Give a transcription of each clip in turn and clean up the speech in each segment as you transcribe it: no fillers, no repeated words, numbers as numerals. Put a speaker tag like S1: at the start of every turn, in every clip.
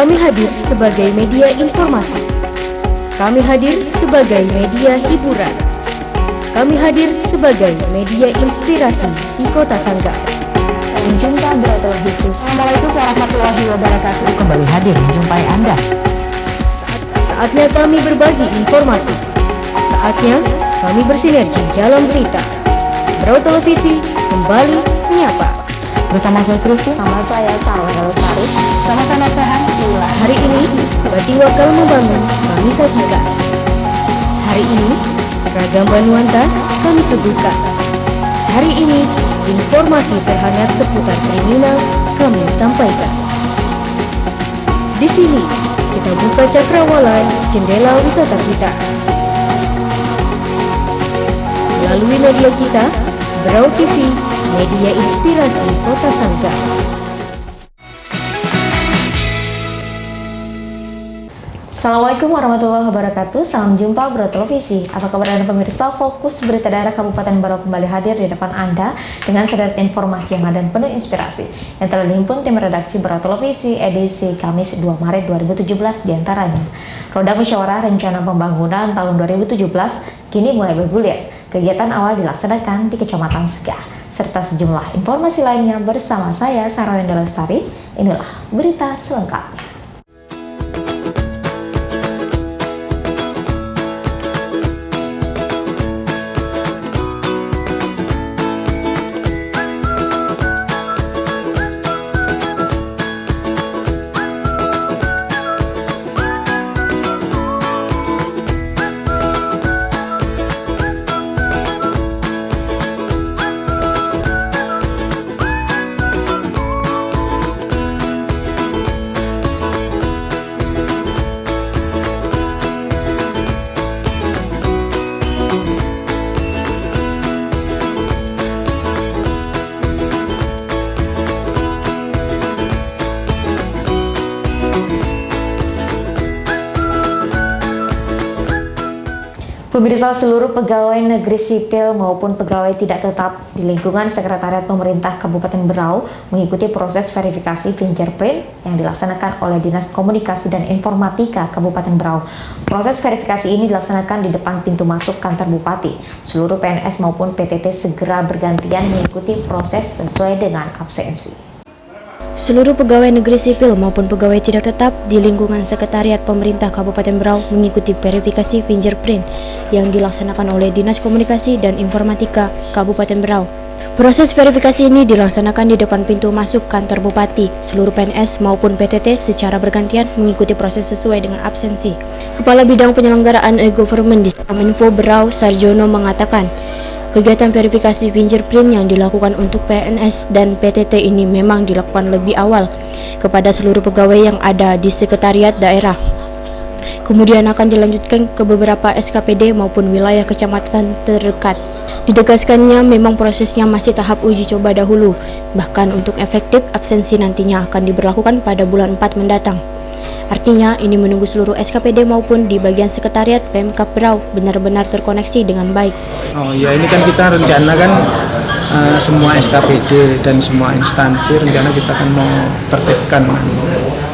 S1: Kami hadir sebagai media informasi. Kami hadir sebagai media hiburan. Kami hadir sebagai media inspirasi di Kota Sanggau.
S2: Jumpa Bro Televisi. Assalamualaikum warahmatullahi wabarakatuh. Kembali hadir menjumpai Anda.
S1: Saatnya kami berbagi informasi. Saatnya kami bersinergi dalam berita. Bro Televisi kembali menyapa.
S2: Bersama saya Kristi, sama saya Sarwa Lestari, sama saya Sehan.
S1: Hari ini Bati Wakal Membangun kami sajikan. Hari ini ragam Banuanta kami suguhkan. Hari ini informasi terhangat seputar kriminal kami sampaikan. Di sini kita buka cakrawala jendela wisata kita. Melalui media kita, Brau TV, media inspirasi Kota Sanggau.
S2: Assalamualaikum warahmatullahi wabarakatuh. Salam jumpa Bro Televisi. Apa kabar Anda pemirsa? Fokus Berita Daerah Kabupaten Berau kembali hadir di depan Anda dengan sederet informasi yang ada dan penuh inspirasi yang telah dihimpun tim redaksi Berau Televisi edisi Kamis 2 Maret 2017 diantaranya. Roda Musyawarah Rencana Pembangunan tahun 2017 kini mulai bergulir. Kegiatan awal dilaksanakan di Kecamatan Segah serta sejumlah informasi lainnya bersama saya Sarwa Lestari. Inilah berita selengkapnya. Pemirsa, seluruh pegawai negeri sipil maupun pegawai tidak tetap di lingkungan Sekretariat Pemerintah Kabupaten Berau mengikuti proses verifikasi fingerprint yang dilaksanakan oleh Dinas Komunikasi dan Informatika Kabupaten Berau. Proses verifikasi ini dilaksanakan di depan pintu masuk kantor Bupati. Seluruh PNS maupun PTT segera bergantian mengikuti proses sesuai dengan absensi.
S3: Seluruh pegawai negeri sipil maupun pegawai tidak tetap di lingkungan Sekretariat Pemerintah Kabupaten Berau mengikuti verifikasi fingerprint yang dilaksanakan oleh Dinas Komunikasi dan Informatika Kabupaten Berau. Proses verifikasi ini dilaksanakan di depan pintu masuk kantor Bupati. Seluruh PNS maupun PTT secara bergantian mengikuti proses sesuai dengan absensi. Kepala Bidang Penyelenggaraan E-Government di Kominfo Berau, Sarjono, mengatakan, kegiatan verifikasi fingerprint yang dilakukan untuk PNS dan PTT ini memang dilakukan lebih awal kepada seluruh pegawai yang ada di sekretariat daerah. Kemudian akan dilanjutkan ke beberapa SKPD maupun wilayah kecamatan terdekat. Ditegaskannya memang prosesnya masih tahap uji coba dahulu, bahkan untuk efektif absensi nantinya akan diberlakukan pada bulan 4 mendatang. Artinya ini menunggu seluruh SKPD maupun di bagian sekretariat Pemkab Berau benar-benar terkoneksi dengan baik.
S4: Oh ya, ini kan kita rencana kan semua SKPD dan semua instansi rencana kita kan mau tertibkan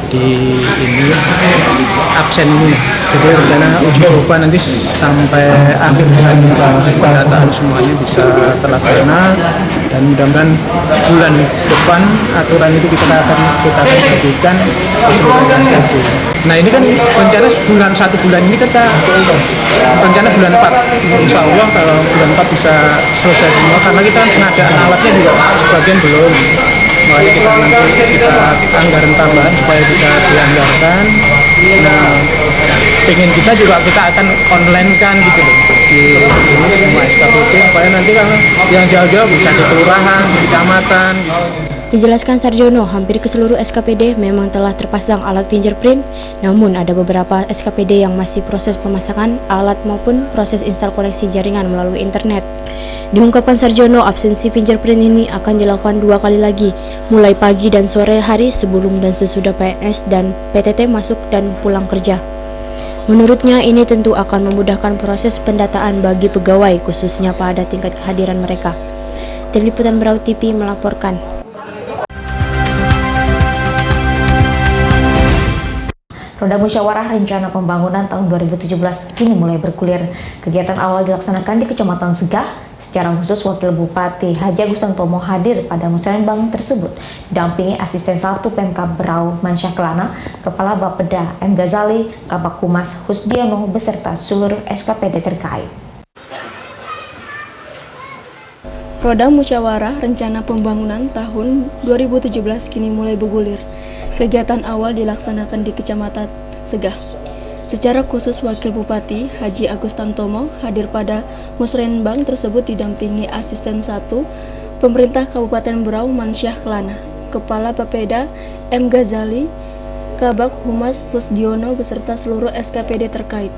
S4: di ini absen ini. Jadi rencana uji coba nanti sampai akhir bulan ini pendataan semuanya bisa terlaksana dan mudah-mudahan bulan depan aturan itu kita akan berikan ke seluruh SKPD. Nah ini kan rencana satu bulan ini kita rencana bulan 4. Insya Allah kalau bulan 4 bisa selesai semua karena kita pengadaan alatnya juga sebagian belum. Makanya kita anggaran tambahan supaya bisa dianggarkan. Nah, pengen kita juga kita akan online kan gitu loh di ini semua SKPD supaya nanti kalau yang jauh-jauh bisa di kelurahan, di kecamatan gitu.
S3: Dijelaskan Sarjono, hampir ke seluruh SKPD memang telah terpasang alat fingerprint, namun ada beberapa SKPD yang masih proses pemasangan alat maupun proses install koneksi jaringan melalui internet. Diungkapkan Sarjono, absensi fingerprint ini akan dilakukan 2 kali lagi, mulai pagi dan sore hari sebelum dan sesudah PNS dan PTT masuk dan pulang kerja. Menurutnya ini tentu akan memudahkan proses pendataan bagi pegawai, khususnya pada tingkat kehadiran mereka. Tim Liputan Berau TV melaporkan.
S2: Roda Musyawarah Rencana Pembangunan tahun 2017 kini mulai bergulir. Kegiatan awal dilaksanakan di Kecamatan Segah. Secara khusus, Wakil Bupati Haji Agus Tantomo hadir pada musrenbang tersebut, didampingi Asisten 1 Pemkab Berau Mansyah Kelana, Kepala Bapeda M. Ghazali, Kabak Humas Husdiono, beserta seluruh SKPD terkait.
S3: Roda Musyawarah Rencana Pembangunan tahun 2017 kini mulai bergulir. Kegiatan awal dilaksanakan di Kecamatan Segah. Secara khusus, Wakil Bupati Haji Agus Tantomo hadir pada musrenbang tersebut didampingi Asisten 1 Pemerintah Kabupaten Berau Mansyah Kelana, Kepala Bapeda M. Ghazali, Kabak Humas Husdiono, beserta seluruh SKPD terkait.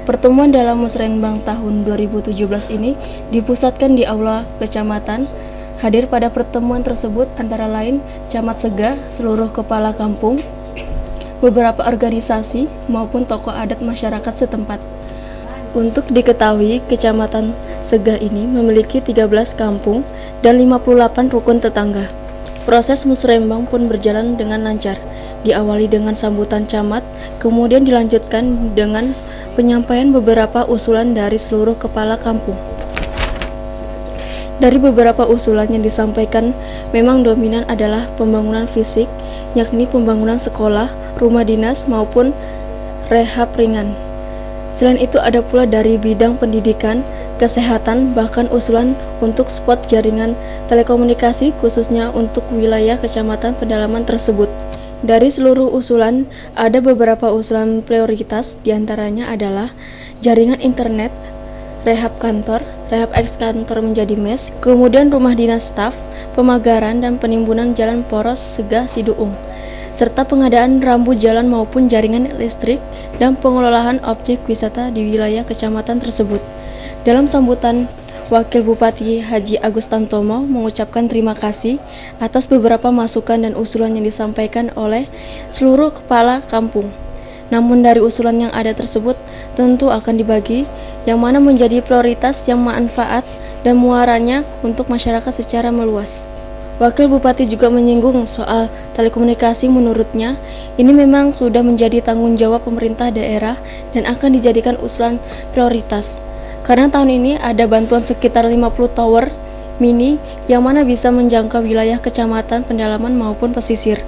S3: Pertemuan dalam musrenbang tahun 2017 ini dipusatkan di Aula Kecamatan. Hadir pada pertemuan tersebut antara lain Camat Segah, seluruh kepala kampung, beberapa organisasi maupun tokoh adat masyarakat setempat. Untuk diketahui, Kecamatan Segah ini memiliki 13 kampung dan 58 rukun tetangga. Proses musrenbang pun berjalan dengan lancar, diawali dengan sambutan camat, kemudian dilanjutkan dengan penyampaian beberapa usulan dari seluruh kepala kampung. Dari beberapa usulan yang disampaikan, memang dominan adalah pembangunan fisik, yakni pembangunan sekolah, rumah dinas, maupun rehab ringan. Selain itu ada pula dari bidang pendidikan, kesehatan, bahkan usulan untuk spot jaringan telekomunikasi khususnya untuk wilayah kecamatan pedalaman tersebut. Dari seluruh usulan, ada beberapa usulan prioritas, diantaranya adalah jaringan internet, rehab kantor, rehab eks-kantor menjadi mes, kemudian rumah dinas staf, pemagaran dan penimbunan jalan poros Segah Siduung, serta pengadaan rambu jalan maupun jaringan listrik dan pengelolaan objek wisata di wilayah kecamatan tersebut. Dalam sambutan, Wakil Bupati Haji Agus Tantomo mengucapkan terima kasih atas beberapa masukan dan usulan yang disampaikan oleh seluruh kepala kampung. Namun dari usulan yang ada tersebut tentu akan dibagi yang mana menjadi prioritas yang manfaat dan muaranya untuk masyarakat secara meluas. Wakil Bupati juga menyinggung soal telekomunikasi. Menurutnya, ini memang sudah menjadi tanggung jawab pemerintah daerah dan akan dijadikan usulan prioritas. Karena tahun ini ada bantuan sekitar 50 tower mini yang mana bisa menjangkau wilayah kecamatan pedalaman maupun pesisir,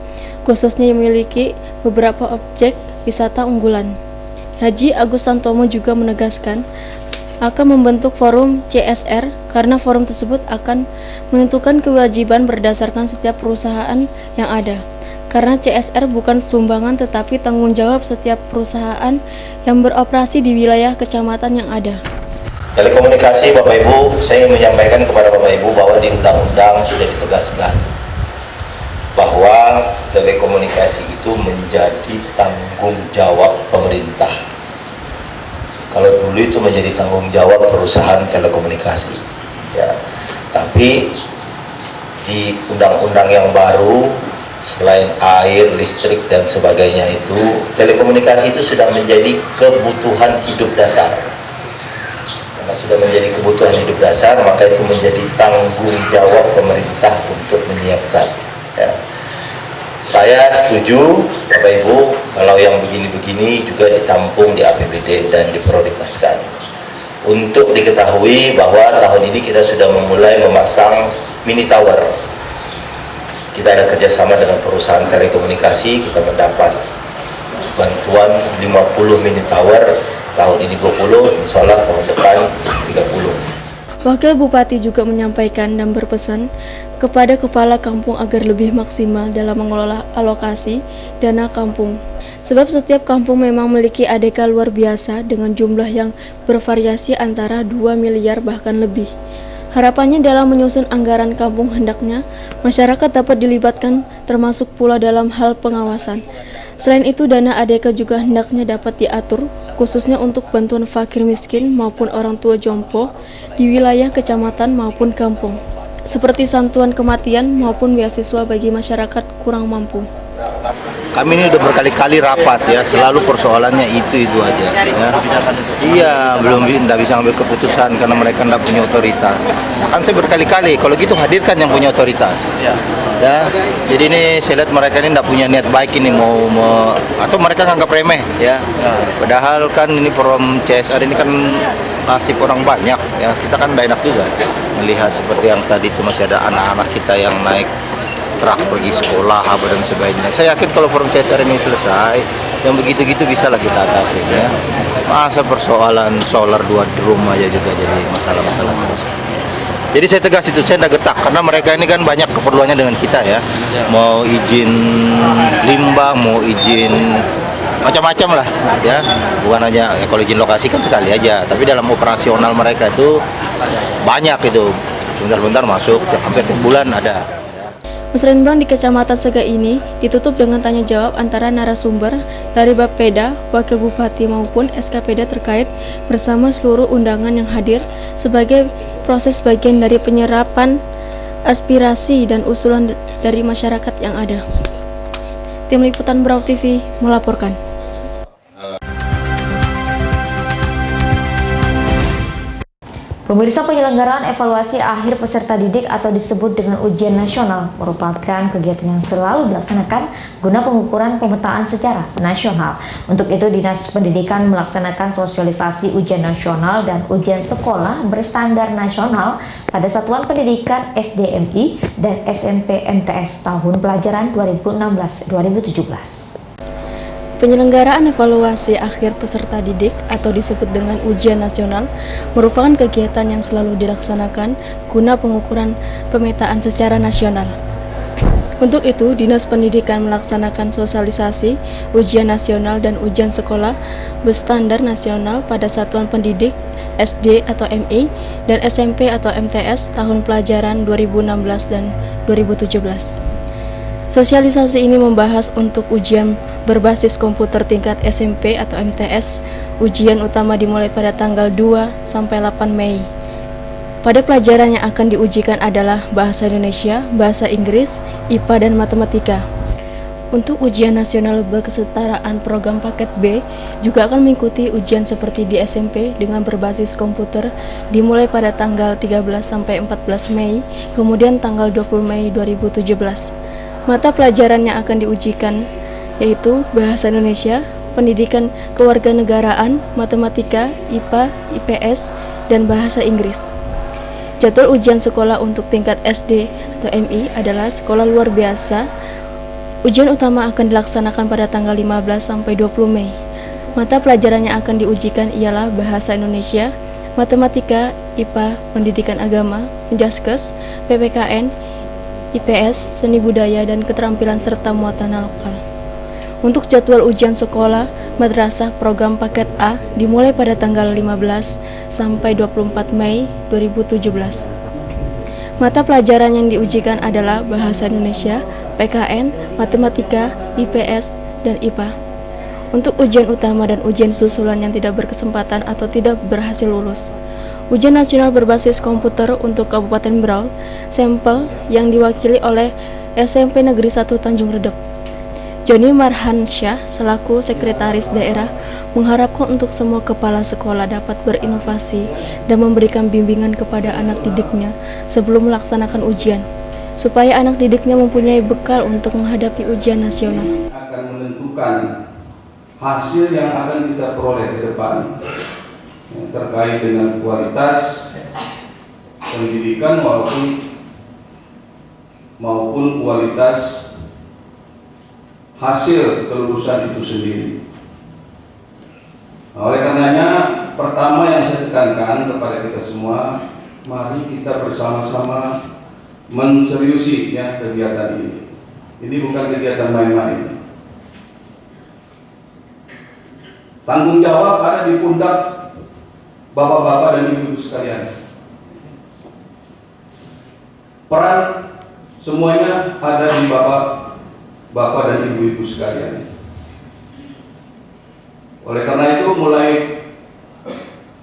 S3: khususnya yang memiliki beberapa objek wisata unggulan. Haji Agus Tantomo juga menegaskan akan membentuk forum CSR karena forum tersebut akan menentukan kewajiban berdasarkan setiap perusahaan yang ada. Karena CSR bukan sumbangan tetapi tanggung jawab setiap perusahaan yang beroperasi di wilayah kecamatan yang ada.
S5: Telekomunikasi, Bapak Ibu, saya ingin menyampaikan kepada Bapak Ibu bahwa di undang-undang sudah ditegaskan bahwa telekomunikasi itu menjadi tanggung jawab pemerintah. Kalau dulu itu menjadi tanggung jawab perusahaan telekomunikasi, ya. Tapi di undang-undang yang baru, selain air, listrik dan sebagainya itu, telekomunikasi itu sudah menjadi kebutuhan hidup dasar. Karena sudah menjadi kebutuhan hidup dasar, maka itu menjadi tanggung jawab pemerintah untuk menyiapkan. Ya. Saya setuju, Bapak Ibu, kalau yang begini-begini juga ditampung di APBD dan diprioritaskan. Untuk diketahui bahwa tahun ini kita sudah memulai memasang mini tower. Kita ada kerjasama dengan perusahaan telekomunikasi, kita mendapat bantuan 50 mini tower, tahun ini 20, insya Allah tahun depan 30.
S3: Wakil Bupati juga menyampaikan dan berpesan kepada kepala kampung agar lebih maksimal dalam mengelola alokasi dana kampung. Sebab setiap kampung memang memiliki ADK luar biasa dengan jumlah yang bervariasi antara 2 miliar bahkan lebih. Harapannya dalam menyusun anggaran kampung hendaknya masyarakat dapat dilibatkan termasuk pula dalam hal pengawasan. Selain itu, dana ADK juga hendaknya dapat diatur khususnya untuk bantuan fakir miskin maupun orang tua jompo di wilayah kecamatan maupun kampung, seperti santunan kematian maupun beasiswa bagi masyarakat kurang mampu.
S6: kami ini udah berkali-kali rapat ya, selalu persoalannya itu aja. Ya. Iya, belum tidak bisa ambil keputusan karena mereka tidak punya otoritas. Nah, kan saya berkali-kali, kalau gitu hadirkan yang punya otoritas. Ya, jadi ini saya lihat mereka ini tidak punya niat baik ini atau mereka nganggap remeh ya. Padahal kan ini program CSR ini kan nasib orang banyak ya. Kita kan tidak enak juga melihat seperti yang tadi itu masih ada anak-anak kita yang naik truk pergi sekolah apa dan sebagainya. Saya yakin kalau forum CSR ini selesai, yang begitu-gitu bisa lah kita atasi ya. Masa persoalan solar 2 drum aja juga jadi masalah-masalah terus. Jadi saya tegas itu, saya tidak getak karena mereka ini kan banyak keperluannya dengan kita ya. Mau izin limbah, mau izin macam-macam lah ya. Bukan hanya kalau izin lokasi kan sekali aja, tapi dalam operasional mereka itu banyak itu. Bentar-bentar masuk, hampir tiap bulan ada.
S3: Musrenbang di Kecamatan Sega ini ditutup dengan tanya jawab antara narasumber dari Bapeda, Wakil Bupati maupun SKPD terkait bersama seluruh undangan yang hadir sebagai proses bagian dari penyerapan aspirasi dan usulan dari masyarakat yang ada. Tim Liputan Brau TV melaporkan.
S2: Pemirsa, penyelenggaraan evaluasi akhir peserta didik atau disebut dengan ujian nasional merupakan kegiatan yang selalu dilaksanakan guna pengukuran pemetaan secara nasional. Untuk itu, Dinas Pendidikan melaksanakan sosialisasi ujian nasional dan ujian sekolah berstandar nasional pada Satuan Pendidikan SDMI dan SMP MTS tahun pelajaran 2016-2017.
S3: Penyelenggaraan evaluasi akhir peserta didik atau disebut dengan ujian nasional merupakan kegiatan yang selalu dilaksanakan guna pengukuran pemetaan secara nasional. Untuk itu, Dinas Pendidikan melaksanakan sosialisasi ujian nasional dan ujian sekolah berstandar nasional pada Satuan Pendidik SD atau MI dan SMP atau MTS tahun pelajaran 2016 dan 2017. Sosialisasi ini membahas untuk ujian berbasis komputer tingkat SMP atau MTS. Ujian utama dimulai pada tanggal 2 sampai 8 Mei. Pada pelajaran yang akan diujikan adalah Bahasa Indonesia, Bahasa Inggris, IPA, dan Matematika. Untuk ujian nasional berkesetaraan program paket B juga akan mengikuti ujian seperti di SMP dengan berbasis komputer dimulai pada tanggal 13 sampai 14 Mei, kemudian tanggal 20 Mei 2017. Mata pelajaran yang akan diujikan yaitu Bahasa Indonesia, Pendidikan Kewarganegaraan, Matematika, IPA, IPS, dan Bahasa Inggris. Jadwal ujian sekolah untuk tingkat SD atau MI adalah sekolah luar biasa. Ujian utama akan dilaksanakan pada tanggal 15 sampai 20 Mei. Mata pelajaran yang akan diujikan ialah Bahasa Indonesia, Matematika, IPA, Pendidikan Agama, Penjaskes, PPKN, IPS, Seni Budaya, dan Keterampilan serta muatan lokal. Untuk jadwal ujian sekolah madrasah program paket A dimulai pada tanggal 15 sampai 24 Mei 2017. Mata pelajaran yang diujikan adalah Bahasa Indonesia, PKN, Matematika, IPS, dan IPA. Untuk ujian utama dan ujian susulan yang tidak berkesempatan atau tidak berhasil lulus. Ujian nasional berbasis komputer untuk Kabupaten Berau, sampel yang diwakili oleh SMP Negeri 1 Tanjung Redep. Joni Marhansyah selaku Sekretaris Daerah mengharapkan untuk semua kepala sekolah dapat berinovasi dan memberikan bimbingan kepada anak didiknya sebelum melaksanakan ujian, supaya anak didiknya mempunyai bekal untuk menghadapi ujian nasional.
S7: Akan menentukan hasil yang akan kita peroleh ke depan terkait dengan kualitas pendidikan maupun kualitas hasil kelulusan itu sendiri. Oleh karenanya, pertama yang saya tekankan kepada kita semua, mari kita bersama-sama menseriusi ya kegiatan ini. Ini bukan kegiatan main-main. Tanggung jawab ada di pundak bapak-bapak dan ibu-ibu sekalian. Peran semuanya ada di bapak dan ibu-ibu sekalian. Oleh karena itu, mulai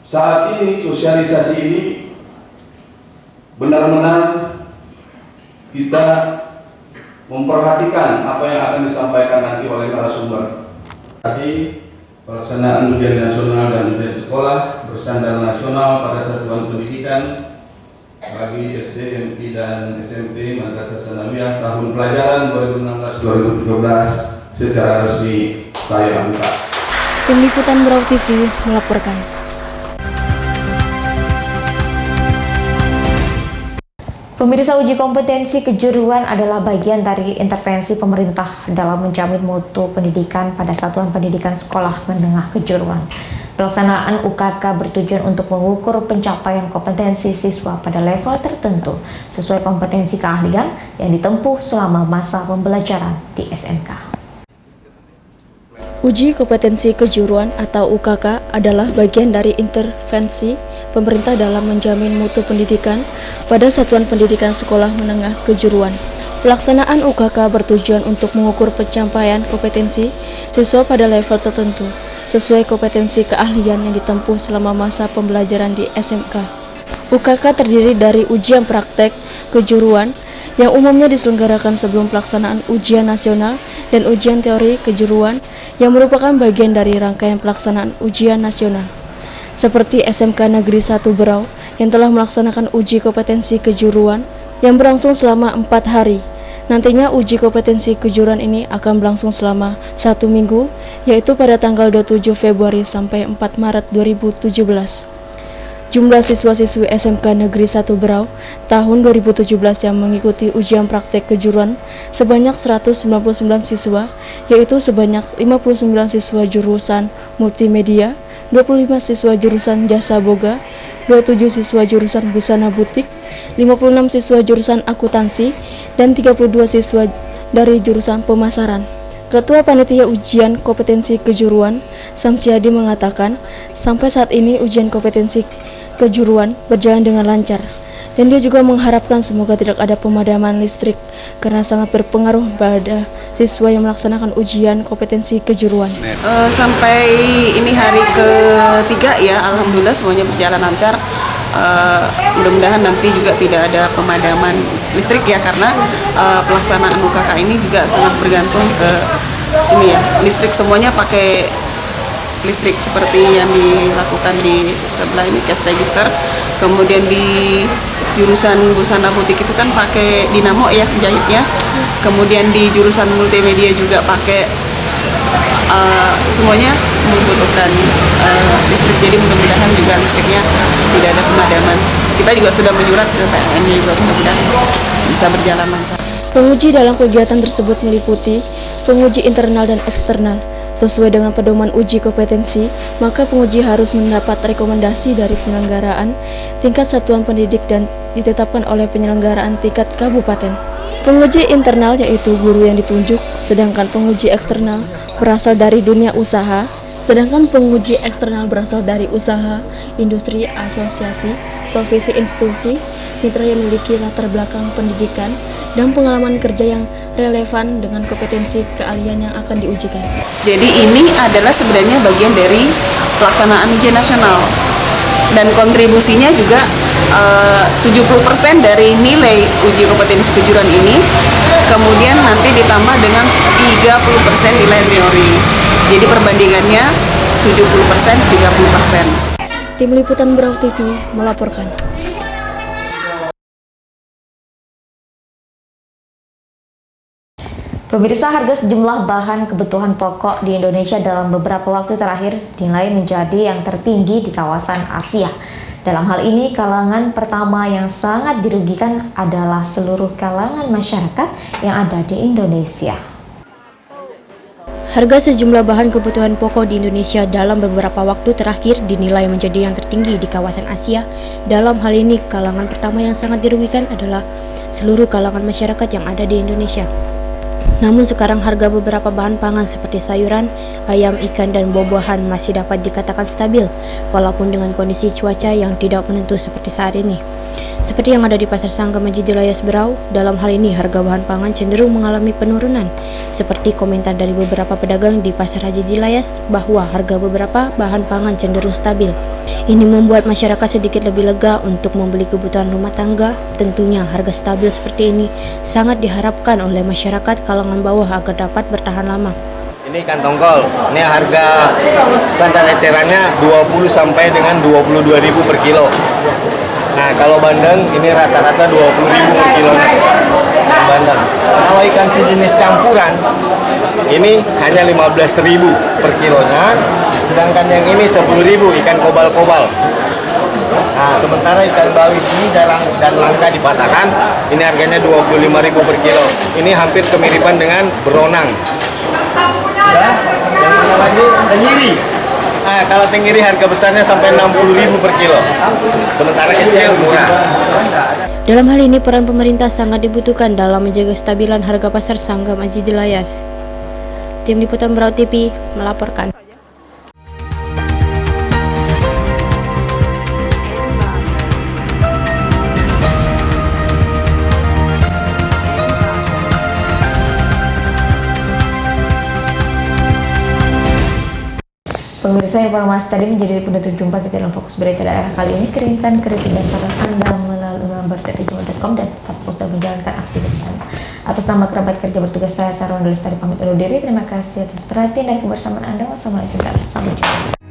S7: saat ini sosialisasi ini benar-benar kita memperhatikan apa yang akan disampaikan nanti oleh narasumber. Pelaksanaan ujian nasional dan ujian sekolah berstandar nasional pada satuan pendidikan bagi SD, MP, dan SMP Madrasah Tsanawiyah tahun pelajaran 2016-2017 secara resmi saya buka.
S3: Tim Liputan Berau TV melaporkan.
S2: Pemirsa, uji kompetensi kejuruan adalah bagian dari intervensi pemerintah dalam menjamin mutu pendidikan pada satuan pendidikan sekolah menengah kejuruan. Pelaksanaan UKK bertujuan untuk mengukur pencapaian kompetensi siswa pada level tertentu sesuai kompetensi keahlian yang ditempuh selama masa pembelajaran di SMK.
S3: Uji kompetensi kejuruan atau UKK adalah bagian dari intervensi pemerintah dalam menjamin mutu pendidikan pada satuan pendidikan sekolah menengah kejuruan. Pelaksanaan UKK bertujuan untuk mengukur pencapaian kompetensi siswa pada level tertentu sesuai kompetensi keahlian yang ditempuh selama masa pembelajaran di SMK. UKK terdiri dari ujian praktek kejuruan yang umumnya diselenggarakan sebelum pelaksanaan ujian nasional dan ujian teori kejuruan yang merupakan bagian dari rangkaian pelaksanaan ujian nasional. Seperti SMK Negeri 1 Berau yang telah melaksanakan uji kompetensi kejuruan yang berlangsung selama 4 hari. Nantinya uji kompetensi kejuruan ini akan berlangsung selama 1 minggu, yaitu pada tanggal 27 Februari sampai 4 Maret 2017. Jumlah siswa-siswi SMK Negeri 1 Berau tahun 2017 yang mengikuti ujian praktek kejuruan sebanyak 199 siswa, yaitu sebanyak 59 siswa jurusan multimedia, 25 siswa jurusan jasa boga, 27 siswa jurusan busana butik, 56 siswa jurusan akuntansi, dan 32 siswa dari jurusan pemasaran. Ketua Panitia Ujian Kompetensi Kejuruan, Samsiadi, mengatakan, sampai saat ini ujian kompetensi kejuruan berjalan dengan lancar, dan dia juga mengharapkan semoga tidak ada pemadaman listrik karena sangat berpengaruh pada siswa yang melaksanakan ujian kompetensi kejuruan.
S8: Sampai ini hari ketiga ya, alhamdulillah semuanya berjalan lancar. Mudah-mudahan nanti juga tidak ada pemadaman listrik ya, karena pelaksanaan UKK ini juga sangat bergantung ke ini ya, listrik, semuanya pakai listrik seperti yang dilakukan di sebelah ini cash register. Kemudian di jurusan busana butik itu kan pakai dinamo ya jahitnya. Kemudian di jurusan multimedia juga pakai semuanya membutuhkan listrik. Jadi mudah-mudahan juga listriknya tidak ada pemadaman. Kita juga sudah menyurat ke PLN juga, mudah-mudahan bisa berjalan lancar.
S3: Penguji dalam kegiatan tersebut meliputi penguji internal dan eksternal. Sesuai dengan pedoman uji kompetensi, maka penguji harus mendapat rekomendasi dari penyelenggaraan tingkat satuan pendidik dan ditetapkan oleh penyelenggaraan tingkat kabupaten. Penguji internal yaitu guru yang ditunjuk, sedangkan penguji eksternal berasal dari dunia usaha, sedangkan penguji eksternal berasal dari usaha, industri, asosiasi, profesi, institusi, mitra yang memiliki latar belakang pendidikan dan pengalaman kerja yang relevan dengan kompetensi keahlian yang akan diujikan.
S8: Jadi ini adalah sebenarnya bagian dari pelaksanaan ujian nasional, dan kontribusinya juga 70% dari nilai uji kompetensi kejuruan ini kemudian nanti ditambah dengan 30% nilai teori. Jadi perbandingannya 70% 30%.
S3: Tim Liputan Berau TV melaporkan.
S2: Pemirsa, harga sejumlah bahan kebutuhan pokok di Indonesia dalam beberapa waktu terakhir dinilai menjadi yang tertinggi di kawasan Asia. Dalam hal ini, kalangan pertama yang sangat dirugikan adalah seluruh kalangan masyarakat yang ada di Indonesia.
S3: Harga sejumlah bahan kebutuhan pokok di Indonesia dalam beberapa waktu terakhir dinilai menjadi yang tertinggi di kawasan Asia. Dalam hal ini, kalangan pertama yang sangat dirugikan adalah seluruh kalangan masyarakat yang ada di Indonesia. Namun sekarang harga beberapa bahan pangan seperti sayuran, ayam, ikan, dan buah-buahan masih dapat dikatakan stabil, walaupun dengan kondisi cuaca yang tidak menentu seperti saat ini. Seperti yang ada di Pasar Sangga Masjid Dilayas Berau, dalam hal ini harga bahan pangan cenderung mengalami penurunan. Seperti komentar dari beberapa pedagang di Pasar Haji Dilayas bahwa harga beberapa bahan pangan cenderung stabil. Ini membuat masyarakat sedikit lebih lega untuk membeli kebutuhan rumah tangga. Tentunya harga stabil seperti ini sangat diharapkan oleh masyarakat kalangan bawah agar dapat bertahan lama.
S6: Ini ikan tongkol, ini harga standar ecerannya 20 sampai dengan 22.000 per kilo. Nah, kalau bandeng ini rata-rata 20.000 per kilo. Bandeng. Kalau ikan sejenis campuran ini hanya 15.000 per kilonya, sedangkan yang ini 10.000 ikan kobal-kobal. Nah, sementara ikan bawis ini jarang dan langka di pasaran, ini harganya 25.000 per kilo. Ini hampir kemiripan dengan beronang. Ya, yang mana lagi? Tenggiri. Nah, kalau tenggiri harga besarnya sampai 60.000 per kilo. Sementara kecil murah.
S3: Dalam hal ini peran pemerintah sangat dibutuhkan dalam menjaga kestabilan harga pasar Sangga Masjid Dilayas. Tim Liputan Berau TV melaporkan.
S2: Pemirsa, informasi tadi menjadi penutup jumpa kita dalam Fokus Berita Daerah kali ini. Kirimkan kritik dan saran Anda melalui lambar @jumlah.com dan tetap fokus dalam menjalankan aktivitas Anda. Atas nama kerabat kerja bertugas saya Sarwan Lestari pamit undur diri. Terima kasih atas perhatian dan kebersamaan Anda. Wassalamualaikum warahmatullahi wabarakatuh. Sampai jumpa.